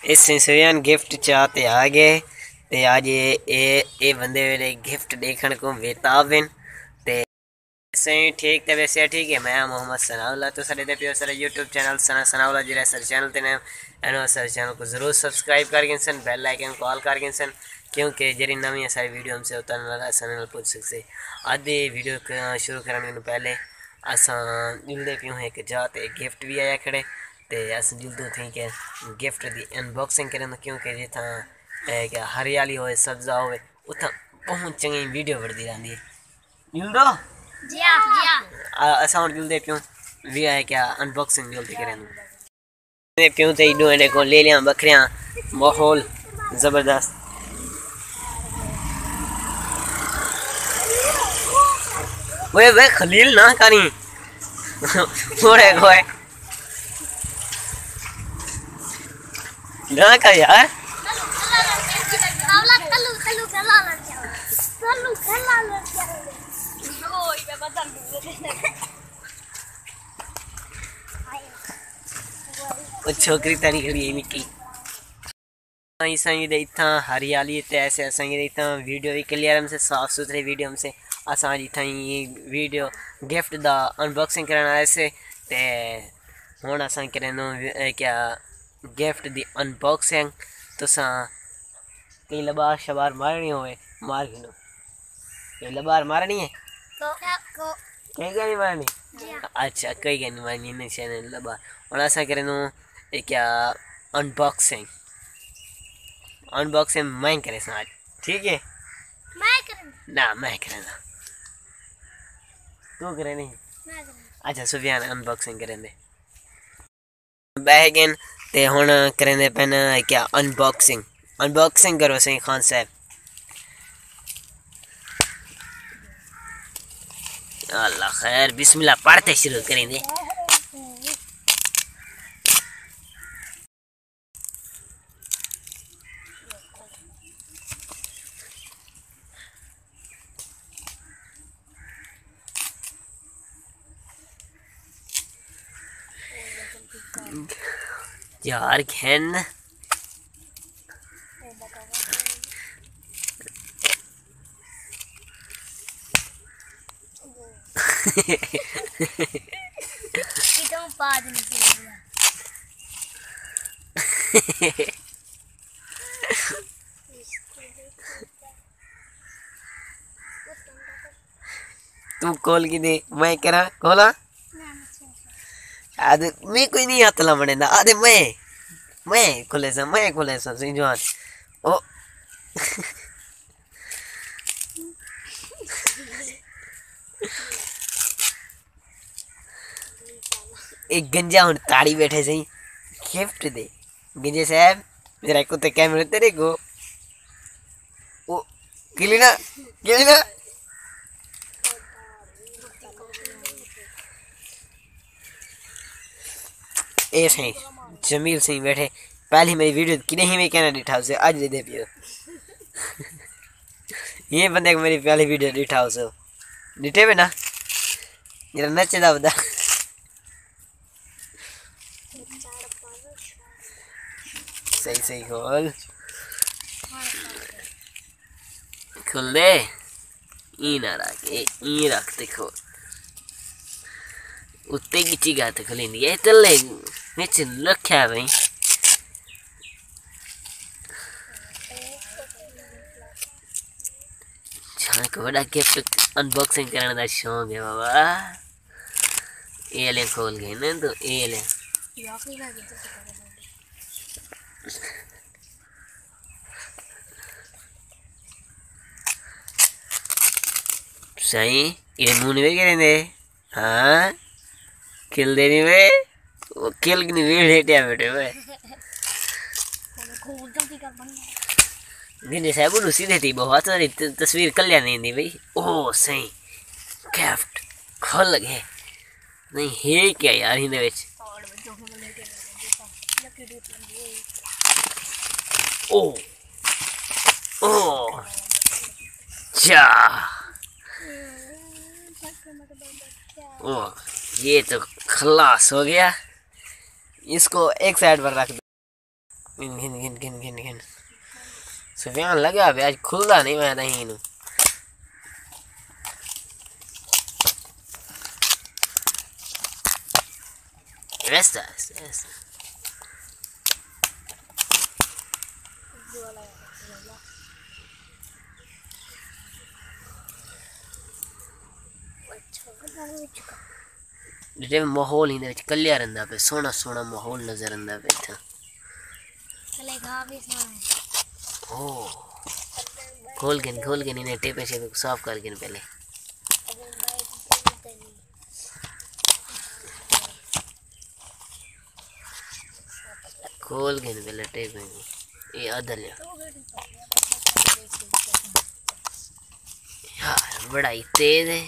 इस सिंसुयान गिफ्ट चाहते आ गए ते आज ये बंदे मेरे गिफ्ट देखने को बेताब ते सही ठीक ते वैसे ठीक है। मैं मोहम्मद सनाउल्लाह तो सारे पे सारे यूट्यूब चैनल सनाउल्लाह जिला सर चैनल ते एनो सर चैनल को जरूर सब्सक्राइब करके सन बेल आइकन कॉल करके सन क्योंकि जरी नवी सारी वीडियो हमसे होता ना सन पूछ सकते। आधे वीडियो शुरू करने को पहले असा जुलते पियो एक जाते गिफ्ट भी आया खड़े ते अस जुलते थी कि गिफ्ट की अनबॉक्सिंग करें क्योंकि जिथा क्या हरियाली हो सब्जा हो उतना बहुत चंगी वीडियो बढ़ती रहती है। जुलदो असा और जुलते पियो भी है क्या अनबॉक्सिंग जुलते करें पियो तो इडो इन्हें को ले लिया बकरियां माहौल जबरदस्त। वे खलील ना करी मोड़े गोए ना कर यार छोकरी तारी खड़ी है निकी इतना हरियाली ऐसे इतना वीडियो भी क्लियर हमसे साफ सुथरी वीडियो हमसे असा जिथा वीडियो गिफ्ट दा अनबॉक्सिंग करना ऐसे ते हुन असा करेनो क्या गिफ्ट दी अनबॉक्सिंग तुसा कई लबार शबार मारनी होवे मार गिनो कई लबार मारनी है कई नहीं मारनी अच्छा कई नहीं मारनी नहीं चैनल लबार हुन असा करेनो क्या अनबॉक्सिंग अनबॉक्सिंग मैं करे आज ठीक है ना मैं करेगा तू करे नहीं अच्छा सुफियान अनबॉक्सिंग करेंगे बैगन ते हुन करेंगे पेन क्या अनबॉक्सिंग अनबॉक्सिंग करो सही खान साहब। अल्लाह खैर बिस्मिल्लाह पढ़ते शुरू करेंगे। यार खेन तू कॉल की दे मैं करा खोला आदे मैं कोई नहीं हाथ ला मने ना आदे मैं खोले सा सही जवान ओ एक गंजा हुन ताड़ी बैठे सही गिफ्ट दे गंजे साहब जरा कुत्ते कैमरे तेरे को ओ गिलीना ए सही जमील सिंह बैठे पहली मेरी वीडियो की नहीं मैं कहना डिठा उसे आज दे पियो ये बंदे को मेरी पहली वीडियो डिठा उसे डिठे में ना जरा नचे दा बता सही खोल दे ई ना रखे ई रख देखो उत्ते की चीज़ तो खुली नहीं है तले नीचे रखा भाई जान को बड़ा गिफ्ट अनबॉक्सिंग करने का शौक है बाबा ये ले खोल गए ना तो ये ले सही ये मुंह नहीं करेंगे हाँ किल देनी में वो किल की नहीं लेटिया बेटे में गिने साहब उसी देती बहुत सारी तस्वीर कल्याण नहीं दी भाई ओह सही गिफ्ट खोल लगे नहीं है क्या यार हिंदे विच ओ ओ चा ओ ये तो खलास हो गया इसको एक साइड पर रख दो गिन गिन गिन गिन गिन गिन सुफियान लगा भी आज खुलदा नहीं मैं नहीं इनू ऐसा ऐसा जे माहौल ही कलिया रहा पे सोना सोना माहौल नजर आंदा पे इतना ओ खोल के इन्हें टेपे से साफ कर के पहले खोल के पहले टेपे ये अदल यार बड़ा ही तेज है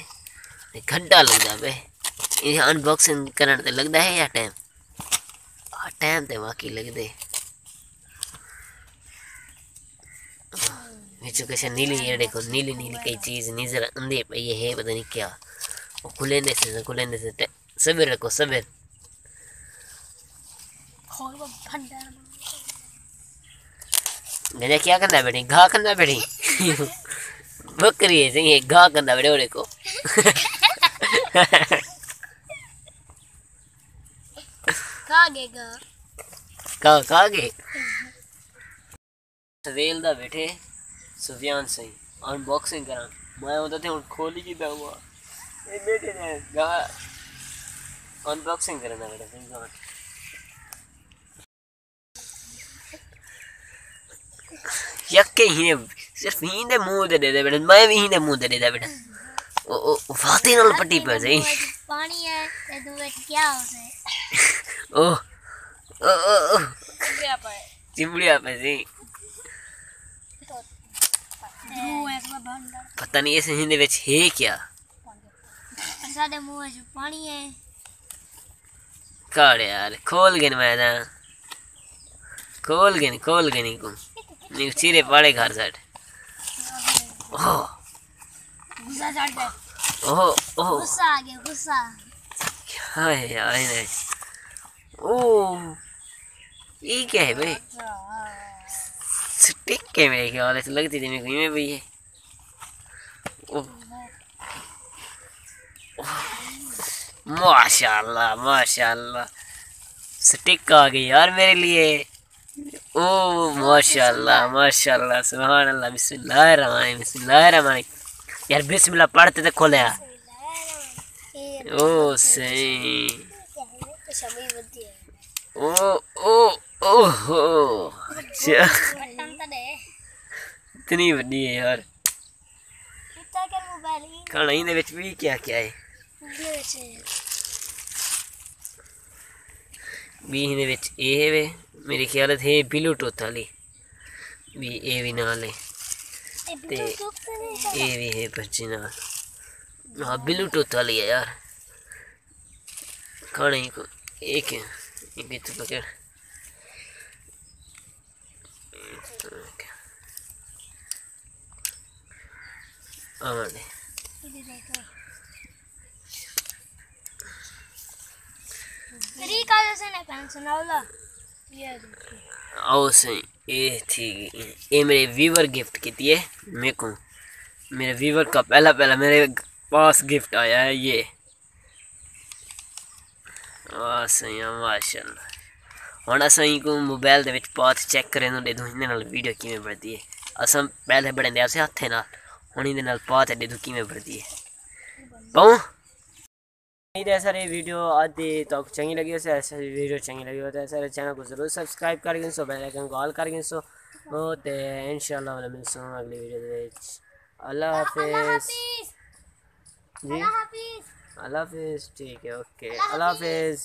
खड्डा लगता पे ये अनबॉक्सिंग करने ते लगता है या टाइम टाइम ते वाकई लगदे विच कैसे नीली ये देखो नीली नीली कई चीज नजर आंदी पे ये है पता नहीं क्या वो खुले से सब्र रखो सब्र मैंने क्या करना बेटी घा करना बेटी बकरी है सही घा करना बेटे ओरे को कागे सवेल दा बैठे सुफियान सही अनबॉक्सिंग करा मैं होता थे हुन खोली की हुआ ए बेटे ने गा अनबॉक्सिंग करना बेटा सही गा यक्के ही सिर्फ ही दे मुंह दे दे बेटा मैं भी ही दे मुंह दे दे बेटा ओ फाते नाल पट्टी पे सही पानी है ते दो क्या होसे ओ ओ ओ चिमड़िया पे सही पता नहीं ऐसे हिंदी विच है क्या साडे मुंह में पानी है काड़े यार खोल के मैं ना खोल के नहीं को नहीं चीरे पाड़े घर साइड ओह गुस्सा चढ़ गया ओह गुस्सा आ गया गुस्सा क्या है यार ये ओह ये क्या है भाई स्टिक के मेरे ख्याल से लगती थी मेरे को में भी है माशाल्लाह स्टिक आ गई यार मेरे लिए ओ माशाल्लाह सुभान अल्लाह बिस्मिल्लाहिर्रहमानिर्रहीम यार बिस्मिल्लाह पढ़ते तो खोले ओ सही ओ अच्छा इतनी बड़ी है यार खाना ही विच भी क्या है भी इहदे विच ए वे मेरे ख्याल है ब्लूटूथ वाली भी ए भी नाल है ते ए भी है पर्ची नाल हाँ ब्लूटूथ वाली है यार खाने ही को एक तो पकड़ आने सनाउल्लाह आओ सही ये थी ये मेरे व्यूवर गिफ्ट की है मेरे को मेरे व्यूवर का पहला मेरे पास गिफ्ट आया है ये सही माशाल्लाह हम असी को मोबाइल के पाथ चेक करें दे दूँ इन वीडियो किमें बढ़ती है असम पहले बड़े दे हथे ना हम ये पाथ दे दूँ किमें बढ़ती है पाऊँ सारे वीडियो आदि तो चंगी लगी हो ऐसा वीडियो चंगी लगी हो तो सारे चैनल को जरूर सब्सक्राइब कर सो बेल आइकन को ऑल कर सो तो इंशाल्लाह मैं मिलते हैं अगली वीडियो अल्लाह हाफिज़ जी अल्लाह हाफिज़ ठीक है ओके अल्लाह हाफिज़।